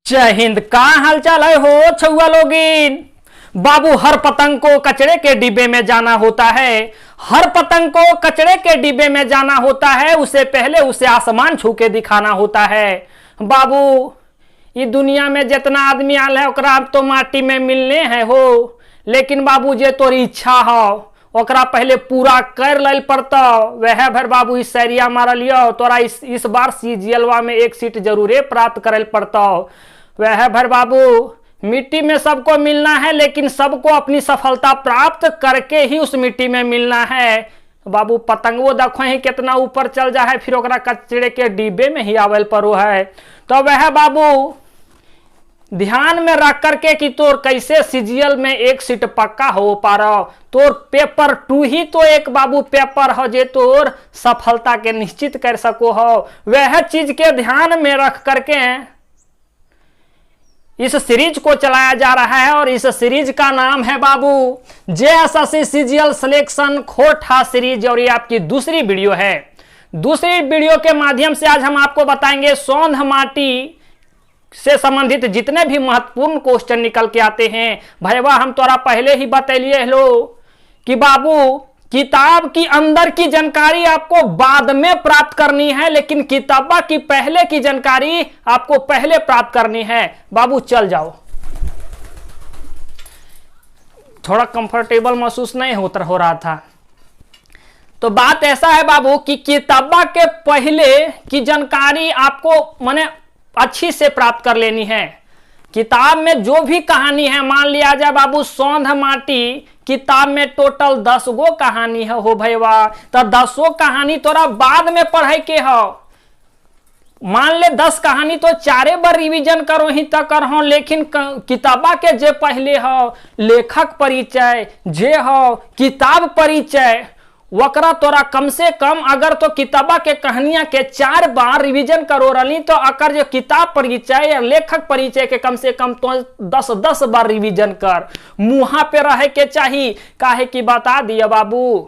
जय हिंद। का हालचाल है हो छुआ लोगिन। बाबू, हर पतंग को कचरे के डिब्बे में जाना होता है। हर पतंग को कचरे के डिब्बे में जाना होता है। उसे पहले उसे आसमान छू के दिखाना होता है। बाबू, ये दुनिया में जितना आदमी आल है ओकरा तो माटी में मिलने हैं हो, लेकिन बाबू जे तोरी इच्छा हो ओकरा पहले पूरा कर लल पड़ता। वह भर बाबू इस सैरिया मार लियो तोरा इस बार सीजीएलवा में एक सीट जरूरे प्राप्त करल पड़ता। वह भर बाबू, मिट्टी में सबको मिलना है, लेकिन सबको अपनी सफलता प्राप्त करके ही उस मिट्टी में मिलना है। बाबू, पतंगो देखो ही कितना ऊपर चल जा है, फिर ओकरा कचरे के डिब्बे में ही आवल पड़ो है। तो वह बाबू ध्यान में रख करके कि तोर कैसे सीजीएल में एक सीट पक्का हो पा रहा। तोर पेपर 2 ही तो एक बाबू पेपर हो जे तोर सफलता के निश्चित कर सको हो। वह चीज के ध्यान में रख करके इस सीरीज को चलाया जा रहा है, और इस सीरीज का नाम है बाबू जेएसएससी सीजीएल सिलेक्शन खोटा सीरीज। और ये आपकी दूसरी वीडियो है। दूसरी वीडियो के माध्यम से आज हम आपको बताएंगे सोंध माटी से संबंधित जितने भी महत्वपूर्ण क्वेश्चन निकल के आते हैं। भैया, हम तोरा पहले ही बतैलिए लो कि बाबू किताब की अंदर की जानकारी आपको बाद में प्राप्त करनी है, लेकिन किताबा की पहले की जानकारी आपको पहले प्राप्त करनी है। बाबू चल जाओ, थोड़ा कंफर्टेबल महसूस नहीं हो रहा था। तो बात ऐसा है बाबू कि किताबा के पहले की जानकारी आपको माने अच्छी से प्राप्त कर लेनी है। किताब में जो भी कहानी है, मान लिया जाए बाबू सोंध माटी किताब में टोटल 10 गो कहानी है हो भैया, तो 10 कहानी तोरा बाद में पढ़े के हो। मान ले 10 कहानी तो 4 बार रिवीजन करो ही तक करहो, लेकिन किताबा के जे पहले हो लेखक परिचय, जे हो किताब परिचय, वकरा तोरा कम से कम अगर तो किताबा के कहानियां के 4 बार रिवीजन करो रही, तो अकर जो किताब परिचय या लेखक परिचय के कम से कम तो 10 बार रिवीजन कर। मुहा पे रहे के चाहिए। काहे कि बता दिया बाबू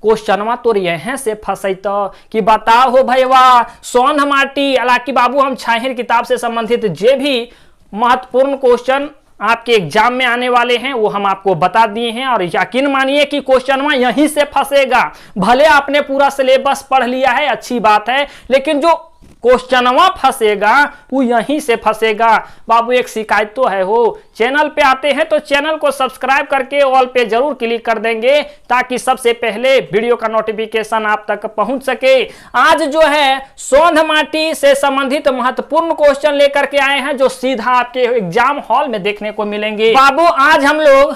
क्वेश्चनवा तोर यहीं से फंसत कि बताओ हो भैया सोंध माटी। हालांकि बाबू हम छाहिर किताब से संबंधित जे भी महत्वपूर्ण क्वेश्चन आपके एग्जाम में आने वाले हैं वो हम आपको बता दिए हैं, और यकीन मानिए कि क्वेश्चन यहीं से फंसेगा। भले आपने पूरा सिलेबस पढ़ लिया है, अच्छी बात है, लेकिन जो क्वेश्चनवा फंसेगा वो यहीं से फंसेगा। बाबू एक शिकायत तो है हो, चैनल पे आते हैं तो चैनल को सब्सक्राइब करके ऑल पे जरूर क्लिक कर देंगे, ताकि सबसे पहले वीडियो का नोटिफिकेशन आप तक पहुंच सके। आज जो है सोंध माटी से संबंधित महत्वपूर्ण क्वेश्चन लेकर के आए हैं, जो सीधा आपके एग्जाम हॉल में देखने को मिलेंगे। बाबू आज हम लोग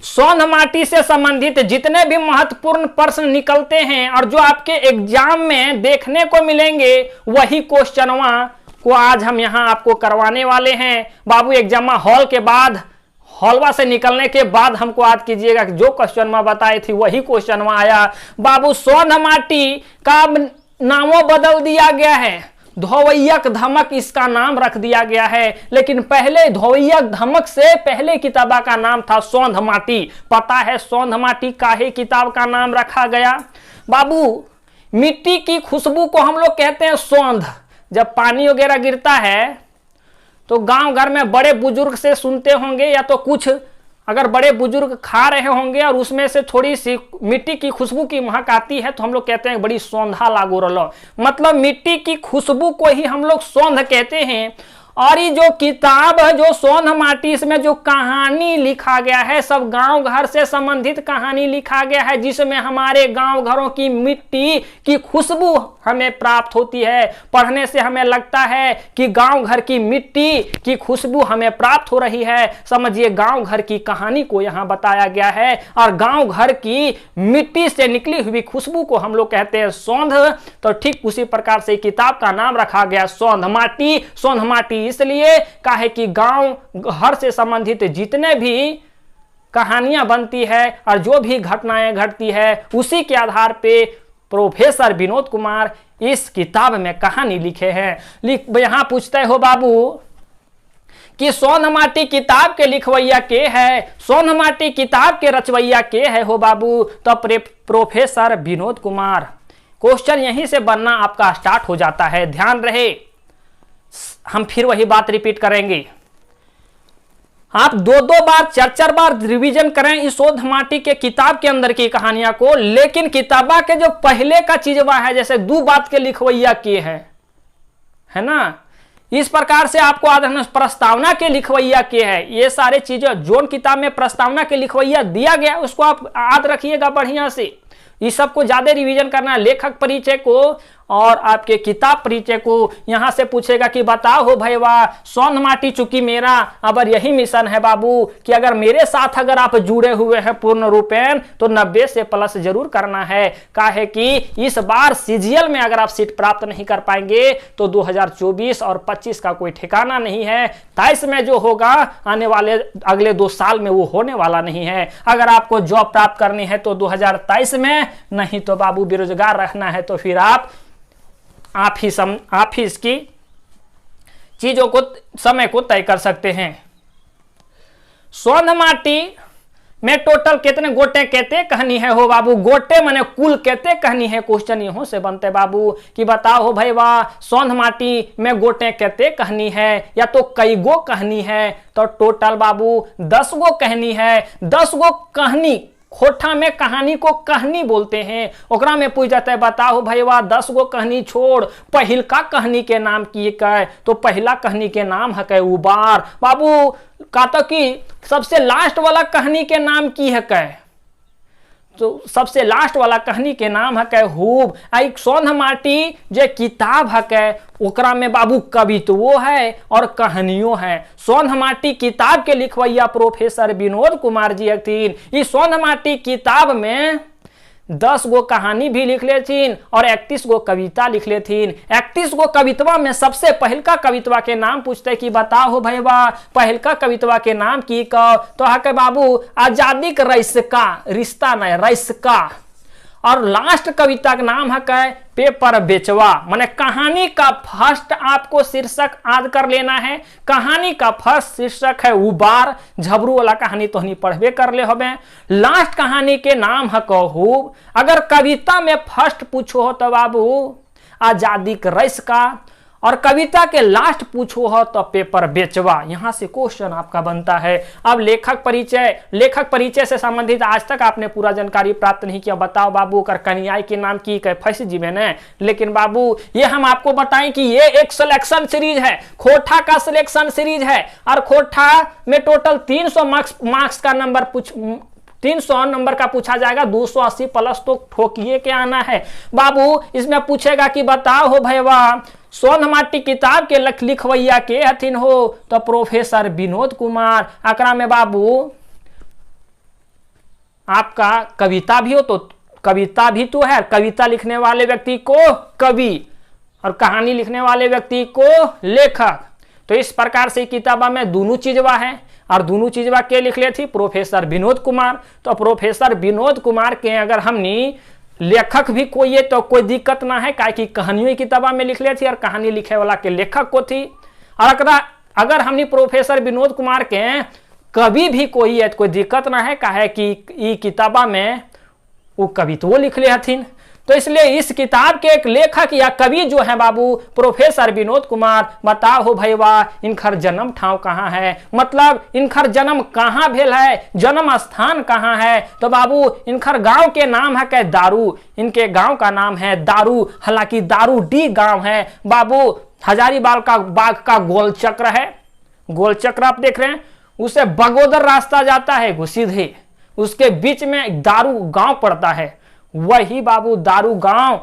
सोंध माटी से संबंधित जितने भी महत्वपूर्ण प्रश्न निकलते हैं और जो आपके एग्जाम में देखने को मिलेंगे, वही क्वेश्चनवा को आज हम यहां आपको करवाने वाले हैं। बाबू एग्जाम हॉल के बाद, हॉलवा से निकलने के बाद हमको याद कीजिएगा कि जो क्वेश्चनवा बताई थी वही क्वेश्चनवा आया। बाबू सोंध माटी का नामों बदल दिया गया है, धोवैयक धमक इसका नाम रख दिया गया है, लेकिन पहले धोवैयक धमक से पहले किताबा का नाम था सोंध माटी। पता है सोंध माटी काहे किताब का नाम रखा गया? बाबू मिट्टी की खुशबू को हम लोग कहते हैं सोंध। जब पानी वगैरह गिरता है तो गांव घर में बड़े बुजुर्ग से सुनते होंगे, या तो कुछ अगर बड़े बुजुर्ग खा रहे होंगे और उसमें से थोड़ी सी मिट्टी की खुशबू की महक आती है, तो हम लोग कहते हैं बड़ी सौंधा लागू रलो। मतलब मिट्टी की खुशबू को ही हम लोग सौंध कहते हैं। और ये जो किताब है जो सोंध माटी, इसमें जो कहानी लिखा गया है सब गांव घर से संबंधित कहानी लिखा गया है, जिसमें हमारे गांव घरों की मिट्टी की खुशबू हमें प्राप्त होती है। पढ़ने से हमें लगता है कि गांव घर की मिट्टी की खुशबू हमें प्राप्त हो रही है। समझिए गांव घर की कहानी को यहाँ बताया गया है, और गांव घर की मिट्टी से निकली हुई खुशबू को हम लोग कहते हैं सोंध। तो ठीक उसी प्रकार से किताब का नाम रखा गया सोंध माटी। सोंध माटी इसलिए काहे कि गांव घर से संबंधित जितने भी कहानियां बनती है और जो भी घटनाएं घटती है, उसी के आधार पे प्रोफेसर विनोद कुमार इस किताब में कहानी लिखे हैं। यहां पूछते हो बाबू कि सोंध माटी किताब के लिखवैया के है, सोंध माटी किताब के रचवैया के है हो बाबू? तो प्रोफेसर विनोद कुमार। क्वेश्चन यहीं से बनना आपका स्टार्ट हो जाता है। ध्यान रहे हम फिर वही बात रिपीट करेंगे। आप दो दो बार, चार चार बार रिवीजन करें इस शोध माटी के किताब के अंदर की कहानियां को, लेकिन किताबा के जो पहले का चीजवा है, जैसे दो बात के लिखवैया के है ना, इस प्रकार से आपको आधार प्रस्तावना के लिखवैया के है, ये सारे चीजें जोन किताब में प्रस्तावना के लिखवैया दिया गया उसको आप याद रखिएगा बढ़िया से। इस सबको ज्यादा रिवीजन करना, लेखक परिचय को और आपके किताब परिचय को। यहां से पूछेगा कि बताओ हो भाई वाह, सौंध माटी चुकी मेरा, अब यही मिशन है बाबू कि अगर मेरे साथ अगर आप जुड़े हुए हैं पूर्ण रूपेण तो 90 से प्लस जरूर करना है। काहे कि इस बार सीजीएल में अगर आप सीट प्राप्त नहीं कर पाएंगे तो 2024 और 25 का कोई ठिकाना नहीं है। 23 में जो होगा आने वाले अगले 2 साल में वो होने वाला नहीं है। अगर आपको जॉब प्राप्त करनी है तो 2023 में, नहीं तो बाबू बेरोजगार रहना है तो फिर आप ही इसकी चीजों को, समय को तय कर सकते हैं। सौंध माटी में टोटल कितने गोटे कहते कहानी है हो बाबू, गोटे माने कुल कहते कहानी है। क्वेश्चन यहों से बनते बाबू कि बताओ हो भाई वाह, सौंध माटी में गोटे कहते कहानी है या तो कई गो कहानी है, तो टोटल बाबू 10 गो कहानी है। 10 गो कहानी, खोटा में कहानी को कहानी बोलते हैं, ओकरा में पूछ जाता है बताओ भाई वाह 10 गो कहानी छोड़ पहिल का कहानी के नाम की है, तो पहला कहानी के नाम है उबार बाबू। कहता कि सबसे लास्ट वाला कहानी के नाम की है कै, तो सबसे लास्ट वाला कहानी के नाम है कै हुब। एक सौंध माटी जो किताब है कै, ओकरा में बाबू कवित्वों है और कहानियों है। सौंध माटी किताब के लिखवैया प्रोफेसर विनोद कुमार जी हथिन। इस सौंध माटी किताब में 10 गो कहानी भी लिख लेथिन और 31 गो कविता लिख लेथिन। 31 गो कवितवा में सबसे पहल का कवितवा के नाम पूछते कि बताओ हो भाई वाह, पहल का कवितवा के नाम की कहो, तो हके बाबू आजादी का रिश्ता, रिश्ता नहीं रिश्ता। और लास्ट कविता का नाम है पेपर बेचवा, माने कहानी का फर्स्ट आपको शीर्षक याद कर लेना है। कहानी का फर्स्ट शीर्षक है उबार, झबरू वाला कहानी तो नहीं पढ़वे कर ले हमें। लास्ट कहानी के नाम है कहूब। अगर कविता में फर्स्ट पूछो हो तो बाबू आजादी का रईस का, और कविता के लास्ट पूछो हो तो पेपर बेचवा। यहां से क्वेश्चन आपका बनता है। अब लेखक परिचय से संबंधित आज तक आपने पूरा जानकारी प्राप्त नहीं किया, बताओ बाबू कर कन्याई के नाम की फंस जीवे ने। लेकिन बाबू ये हम आपको बताएं कि ये एक सिलेक्शन सीरीज है, खोटा का सिलेक्शन सीरीज है, और खोटा में टोटल 300 मार्क्स का नंबर 300 नंबर का पूछा जाएगा, 280 प्लस तो ठोकिए के आना है बाबू। इसमें पूछेगा कि बताओ हो भैया सौंध माटी किताब के लिखवैया के हथिन हो, तो प्रोफेसर विनोद कुमार। आंकड़ा में बाबू आपका कविता भी हो तो कविता भी तो है, कविता लिखने वाले व्यक्ति को कवि और कहानी लिखने वाले व्यक्ति को लेखक। तो इस प्रकार से किताबा में दोनों चीजवा है, और दोनों चीजवा के लिख ले थी प्रोफेसर विनोद कुमार। तो प्रोफेसर विनोद कुमार के अगर हमने लेखक भी कोई है तो कोई दिक्कत ना है, काहे कि कहानियों किताबा में लिख ले थी और कहानी लिखे वाला के लेखक को थी। और अगर हमने प्रोफेसर विनोद कुमार के कवि भी कोई है तो कोई दिक्कत ना है, काहे कि किताबा में वो कवित्व लिख ले हथिन। तो इसलिए इस किताब के एक लेखक या कवि जो है बाबू प्रोफेसर विनोद कुमार। बताओ हो भाई वाह इनकर जन्म ठाव कहाँ है, मतलब इनकर जन्म कहाँ भेल है, जन्म स्थान कहाँ है, तो बाबू इनकर गांव के नाम है क्या दारू, इनके गांव का नाम है दारू। हालांकि दारूडी गांव है बाबू। हजारीबाग का गोल चक्र है, गोल चक्र आप देख रहे हैं, उसे बगोदर रास्ता जाता है सीधे, उसके बीच में दारू गांव पड़ता है, वही बाबू दारू गांव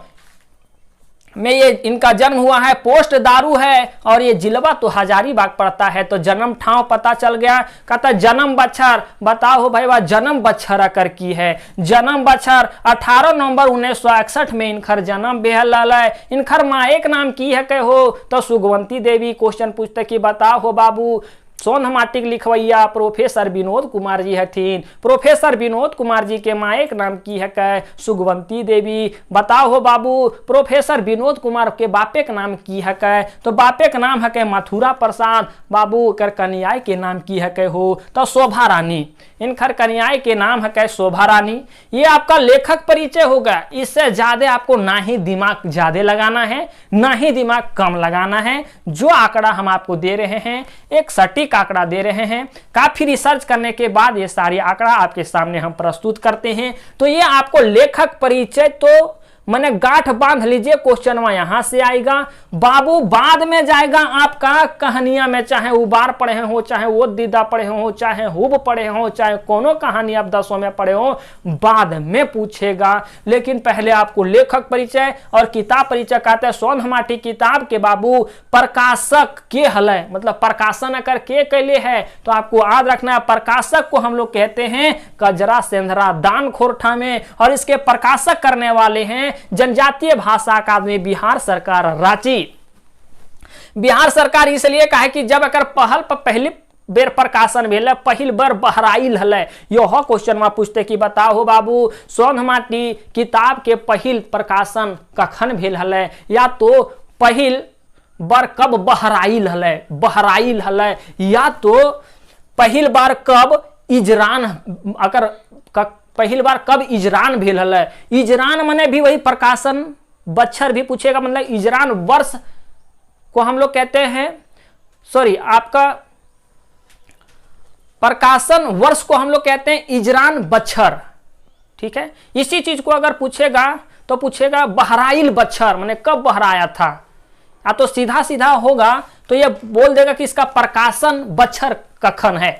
में ये इनका जन्म हुआ है। पोस्ट दारू है और ये जिलवा तो हजारीबाग पड़ता है। तो जन्म ठाव पता चल गया। कहता जन्म बच्छर, बताओ हो भाई वाह जन्म बच्छर अकर की है। जन्म बच्छर 18 नवंबर 1961 में इनकर जन्म बेहल है। इनकर माँ एक नाम की है कहो तो सुगवंती देवी। क्वेश्चन पूछते कि बताओ हो बाबू सोनहमाटी के लिखवैया प्रोफेसर विनोद कुमार जी हथिन। प्रोफेसर विनोद कुमार जी के माए के नाम की है कै सुगवंती देवी। बताओ हो बाबू प्रोफेसर विनोद कुमार के बापे के नाम की है कै, तो बापे का नाम है कै मथुरा प्रसाद। बाबू कर कन्याई के नाम की है कै हो, तो शोभा रानी। इनखर कन्याई के नाम है कै शोभा रानी। ये आपका लेखक परिचय होगा। इससे ज्यादा आपको ना ही दिमाग ज्यादा लगाना है, ना ही दिमाग कम लगाना है। जो आंकड़ा हम आपको दे रहे हैं एक सटीक आंकड़ा दे रहे हैं। काफी रिसर्च करने के बाद ये सारी आंकड़ा आपके सामने हम प्रस्तुत करते हैं। तो ये आपको लेखक परिचय तो मैंने गांठ बांध लीजिए, क्वेश्चन यहां से आएगा बाबू। बाद में जाएगा आपका कहानियां में, चाहे उबार पढ़े हो, चाहे वो दीदा पढ़े हो, चाहे हुब पढ़े हो, चाहे कोनो कहानी आप 10वीं में पढ़े हो, बाद में पूछेगा। लेकिन पहले आपको लेखक परिचय और किताब परिचय कहते हैं। सोनहमाटी किताब के बाबू प्रकाशक के हल, मतलब प्रकाशन अगर के कैले है तो आपको याद रखना है प्रकाशक को हम लोग कहते हैं कजरा सेंधरा दान खोरठा में। और इसके प्रकाशक करने वाले हैं जनजातीय भाषा अकादमी बिहार सरकार रांची। बिहार सरकार इसलिए कहे कि जब अगर पहली बेर प्रकाशन भेल, पहिल बार बहराइल हल। यह क्वेश्चन में पूछते कि बताओ बाबू सोनहमाटी किताब के पहिल प्रकाशन कखन भेल हल, या तो पहिल बार कब बहराइल हल, या तो पहिल बार कब इजरान, अगर पहिल बार कब इजरान भेल हल। इजरान माने भी वही प्रकाशन बच्छर भी पूछेगा, मतलब इजरान वर्ष को हम लोग कहते हैं, सॉरी आपका प्रकाशन वर्ष को हम लोग कहते हैं इजरान बच्छर। ठीक है, इसी चीज को अगर पूछेगा तो पूछेगा बहराइल बच्छर माने कब बहराया था, या तो सीधा सीधा होगा तो ये बोल देगा कि इसका प्रकाशन बच्छर कखन है।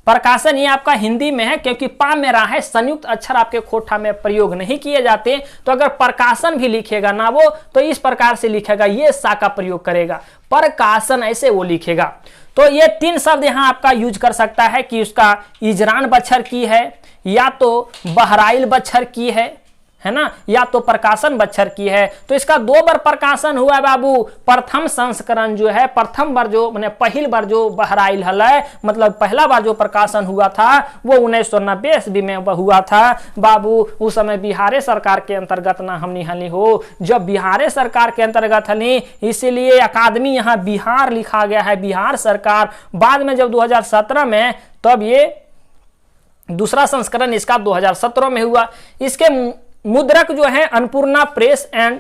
प्रकाशन ये आपका हिंदी में है क्योंकि पा में रहा है, संयुक्त अक्षर आपके खोठा में प्रयोग नहीं किए जाते। तो अगर प्रकाशन भी लिखेगा ना वो, तो इस प्रकार से लिखेगा, ये सा का प्रयोग करेगा, प्रकाशन ऐसे वो लिखेगा। तो ये 3 शब्द यहाँ आपका यूज कर सकता है कि उसका इजरान बच्छर की है, या तो बहराइल बच्छर की है ना, या तो प्रकाशन बच्छर की है। तो इसका 2 बार प्रकाशन हुआ है बाबू। प्रथम संस्करण जो है, प्रथम बार जो मैंने पहिल बार जो बहराइल हल है, मतलब पहला बार जो प्रकाशन हुआ था वो 1990 ईस्वी में हुआ था बाबू। उस समय बिहार सरकार के अंतर्गत ना हमनी हली हो, जब बिहार सरकार के अंतर्गत हली, इसीलिए अकादमी यहाँ बिहार लिखा गया है, बिहार सरकार। बाद में जब 2017 में, तब ये दूसरा संस्करण इसका 2017 में हुआ। इसके मुद्रक जो है Annapurna press and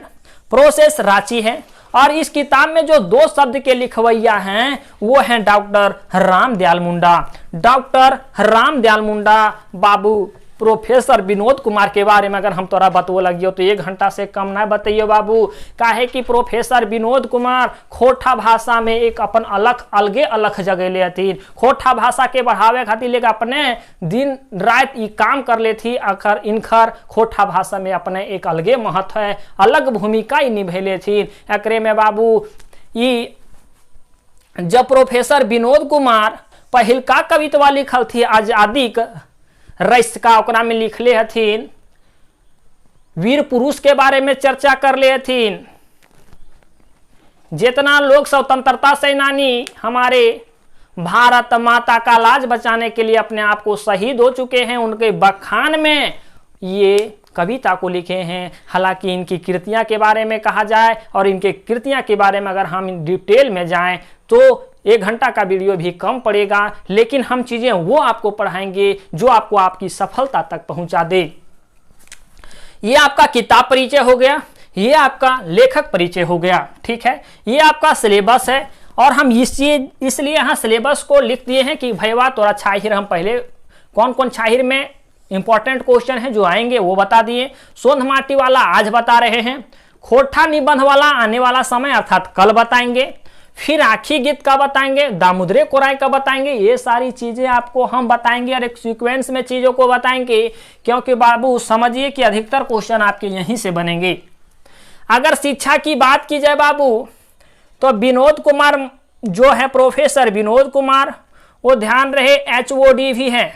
process Ranchi है। और इस किताब में जो 2 शब्द के लिखवैया हैं वो हैं डॉक्टर रामदयाल मुंडा। डॉक्टर रामदयाल मुंडा बाबू। प्रोफेसर विनोद कुमार के बारे में अगर हम तोरा बतवो लगियो तो 1 घंटा से कम ना बताइए बाबू। काहे कि प्रोफेसर विनोद कुमार खोठा भाषा में एक अपन अलग जगह ले थी। खोठा भाषा के बढ़ावे खातिर लेकर अपने दिन रात ये काम कर ले थी। अखर इनखर खोठा भाषा में अपने एक अलगे महत्व है, अलग भूमिका निभैले थी। एकरे में बाबू ये जब प्रोफेसर विनोद कुमार पहिल का कविता लिखल थी आजादी रईस का, ओकरा में लिखले हथिन वीर पुरुष के बारे में चर्चा कर ले हथिन। जितना लोग स्वतंत्रता सेनानी हमारे भारत माता का लाज बचाने के लिए अपने आप को शहीद हो चुके हैं, उनके बखान में ये कविता को लिखे हैं। हालांकि इनकी कृतियां के बारे में कहा जाए और इनके कृतियां के बारे में अगर हम डिटेल में जाएं तो 1 घंटा का वीडियो भी कम पड़ेगा, लेकिन हम चीजें वो आपको पढ़ाएंगे जो आपको आपकी सफलता तक पहुंचा दे। ये आपका किताब परिचय हो गया, ये आपका लेखक परिचय हो गया। ठीक है, ये आपका सिलेबस है। और हम इसलिए यहाँ सिलेबस को लिख दिए हैं कि भैया तोरा छाहिर, हम पहले कौन कौन छाहिर में इंपॉर्टेंट क्वेश्चन है जो आएंगे वो बता दिए। सोनहमाटी वाला आज बता रहे हैं, खोठा निबंध वाला आने वाला समय अर्थात कल बताएंगे, फिर आखी गीत का बताएंगे, दामुद्रे कोराई का बताएंगे। ये सारी चीजें आपको हम बताएंगे और एक सीक्वेंस में चीजों को बताएंगे, क्योंकि बाबू समझिए कि अधिकतर क्वेश्चन आपके यहीं से बनेंगे। अगर शिक्षा की बात की जाए बाबू तो विनोद कुमार जो है, प्रोफेसर विनोद कुमार, वो ध्यान रहे HOD भी हैं,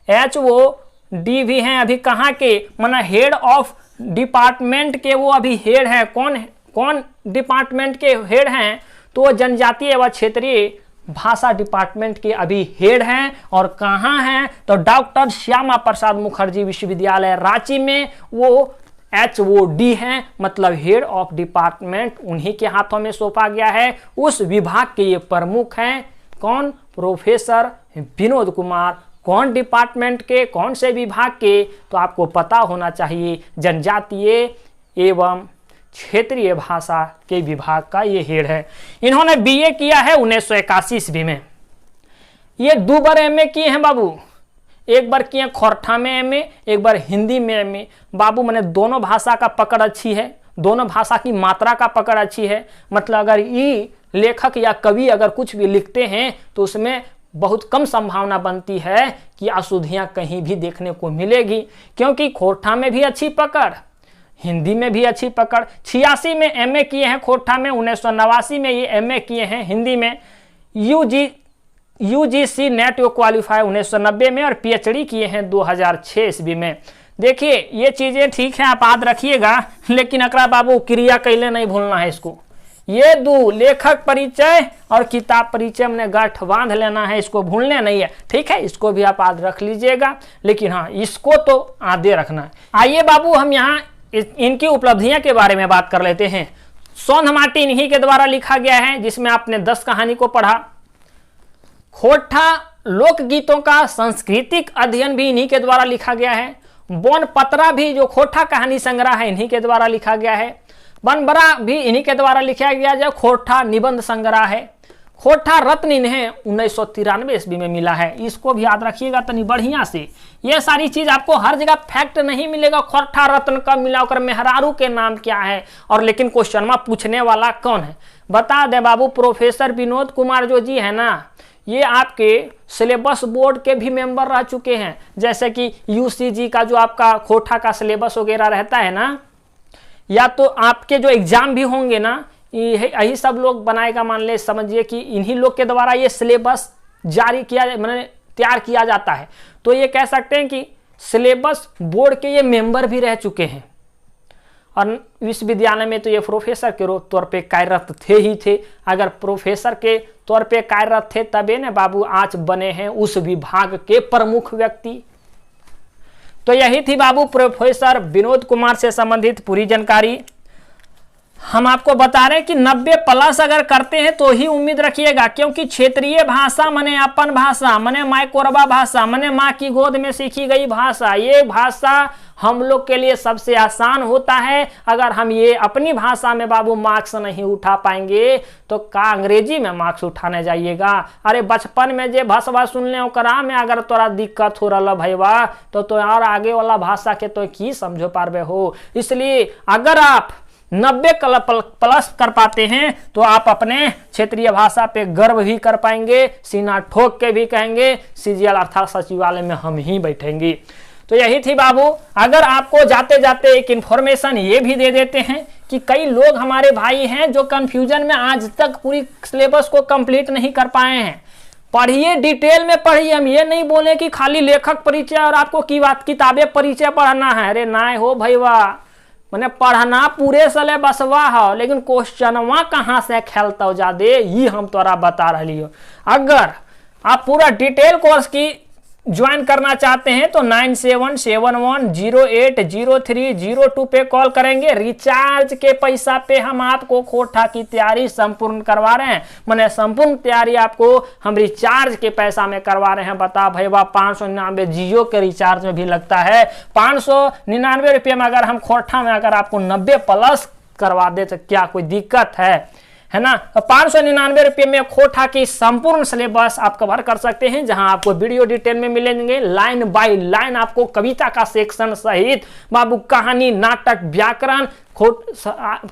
HOD भी हैं। अभी कहाँ के, माना हेड ऑफ डिपार्टमेंट के वो अभी हेड हैं। कौन डिपार्टमेंट के हेड हैं? तो जनजातीय एवं क्षेत्रीय भाषा डिपार्टमेंट के अभी हेड हैं और कहाँ हैं, तो डॉक्टर श्यामा प्रसाद मुखर्जी विश्वविद्यालय रांची में वो HOD हैं, मतलब हेड ऑफ डिपार्टमेंट, उन्हीं के हाथों में सौंपा गया है। उस विभाग के ये प्रमुख हैं कौन, प्रोफेसर विनोद कुमार। कौन डिपार्टमेंट के, कौन से विभाग के, तो आपको पता होना चाहिए, जनजातीय एवं क्षेत्रीय भाषा के विभाग का ये हेड है। इन्होंने BA किया है 1981 ईस्वी में। ये 2 बार MA किए हैं बाबू, एक बार किए खोरठा में MA, एक बार हिंदी में MA। बाबू मैंने दोनों भाषा का पकड़ अच्छी है, दोनों भाषा की मात्रा का पकड़ अच्छी है। मतलब अगर ये लेखक या कवि अगर कुछ भी लिखते हैं तो उसमें बहुत कम संभावना बनती है कि अशुद्धियाँ कहीं भी देखने को मिलेगी, क्योंकि खोरठा में भी अच्छी पकड़, हिंदी में भी अच्छी पकड़। 86 में MA किए हैं खोरठा में, 1989 में ये MA किए हैं हिंदी में। UGC नेट क्वालिफाई 1990 में और PhD किए हैं 2006 ईस्वी में। देखिए ये चीज़ें ठीक है, आप याद रखिएगा, लेकिन अकरा बाबू क्रिया कैले नहीं भूलना है इसको। ये 2 लेखक परिचय और किताब परिचय में गांठ बांध लेना है, इसको भूलने नहीं है, ठीक है। इसको भी आप याद रख लीजिएगा, लेकिन हाँ इसको तो आधे रखना है। आइए बाबू हम यहाँ इनकी उपलब्धियां के बारे में बात कर लेते हैं। सोंध माटी इन्हीं के द्वारा लिखा गया है, जिसमें आपने 10 कहानी को पढ़ा। खोरठा लोकगीतों का सांस्कृतिक अध्ययन भी इन्हीं के द्वारा लिखा गया है। बोन पतरा भी जो खोरठा कहानी संग्रह है इन्हीं के द्वारा लिखा गया है। बनबरा भी इन्हीं के द्वारा लिखा गया जो खोरठा निबंध संग्रह है। खोरठा रत्न इन्हें 1993 ईस्वी में मिला है, इसको भी याद रखिएगा तनी बढ़िया से। ये सारी चीज आपको हर जगह फैक्ट नहीं मिलेगा, खोरठा रत्न कब मिला, और मेहरारू के नाम क्या है, और लेकिन क्वेश्चन में पूछने वाला कौन है बता दे बाबू। प्रोफेसर विनोद कुमार जो जी है ना, ये आपके सिलेबस बोर्ड के भी मेंबर रह चुके हैं। जैसे कि UCG का जो आपका खोरठा का सिलेबस वगैरह रहता है ना, या तो आपके जो एग्जाम भी होंगे ना, यही सब लोग बनाएगा। मान ले समझिए कि इन्हीं लोग के द्वारा ये सिलेबस जारी किया, मैंने तैयार किया जाता है। तो ये कह सकते हैं कि सिलेबस बोर्ड के ये मेंबर भी रह चुके हैं। और विश्वविद्यालय में तो ये प्रोफेसर के तौर पे कार्यरत थे ही थे। अगर प्रोफेसर के तौर पे कार्यरत थे तबे ना बाबू आज बने हैं उस विभाग के प्रमुख व्यक्ति। तो यही थी बाबू प्रोफेसर विनोद कुमार से संबंधित पूरी जानकारी। हम आपको बता रहे हैं कि 90+ अगर करते हैं तो ही उम्मीद रखिएगा, क्योंकि क्षेत्रीय भाषा मने अपन भाषा, मने माय कोरबा भाषा, मने माँ की गोद में सीखी गई भाषा, ये भाषा हम लोग के लिए सबसे आसान होता है। अगर हम ये अपनी भाषा में बाबू मार्क्स नहीं उठा पाएंगे तो का अंग्रेजी में मार्क्स उठाने जाइएगा। अरे बचपन में जे भाषा सुनले ओकरा में अगर तोरा दिक्कत हो रहा भैया तो यार आगे वाला भाषा के तो की समझो पारबे हो। इसलिए अगर आप 90+ कर पाते हैं तो आप अपने क्षेत्रीय भाषा पे गर्व भी कर पाएंगे, सीना ठोक के भी कहेंगे CGL अर्थात सचिवालय में हम ही बैठेंगे। तो यही थी बाबू। अगर आपको जाते जाते एक इन्फॉर्मेशन ये भी दे देते हैं कि कई लोग हमारे भाई हैं जो कंफ्यूजन में आज तक पूरी सिलेबस को कंप्लीट नहीं कर पाए हैं। पढ़िए, डिटेल में पढ़िए। हम ये नहीं बोले कि खाली लेखक परिचय और आपको किताबें परिचय पढ़ना है। अरे ना हो भैया, मैंने पढ़ना पूरे सिलेबसवा है, लेकिन क्वेश्चनवा कहाँ से खेलता जादे ये हम तोरा बता रही हो। अगर आप पूरा डिटेल कोर्स की ज्वाइन करना चाहते हैं तो 9771080302 पे कॉल करेंगे। रिचार्ज के पैसा पे हम आपको खोरठा की तैयारी संपूर्ण करवा रहे हैं। मैंने संपूर्ण तैयारी आपको हम रिचार्ज के पैसा में करवा रहे हैं। बता भैया 599 जियो के रिचार्ज में भी लगता है। 599 रुपये में अगर हम खोरठा में अगर आपको 90+ करवा दे तो क्या कोई दिक्कत है ना। 599 रुपये में खोरठा की संपूर्ण सिलेबस आप कवर कर सकते हैं, जहां आपको वीडियो डिटेल में मिलेंगे। लाइन बाय लाइन आपको कविता का सेक्शन सहित बाबू कहानी, नाटक, व्याकरण,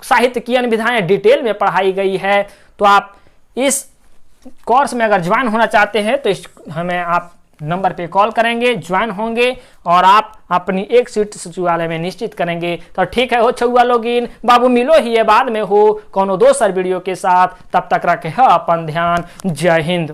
साहित्य की अन्य विधाएं डिटेल में पढ़ाई गई है। तो आप इस कोर्स में अगर ज्वाइन होना चाहते हैं तो हमें आप नंबर पे कॉल करेंगे, ज्वाइन होंगे और आप अपनी एक सीट सचिवालय में निश्चित करेंगे। तो ठीक है हो छुआ लोगिन बाबू, मिलो ही ये बाद में हो कोनो दोसर वीडियो के साथ। तब तक रखे अपन ध्यान। जय हिंद।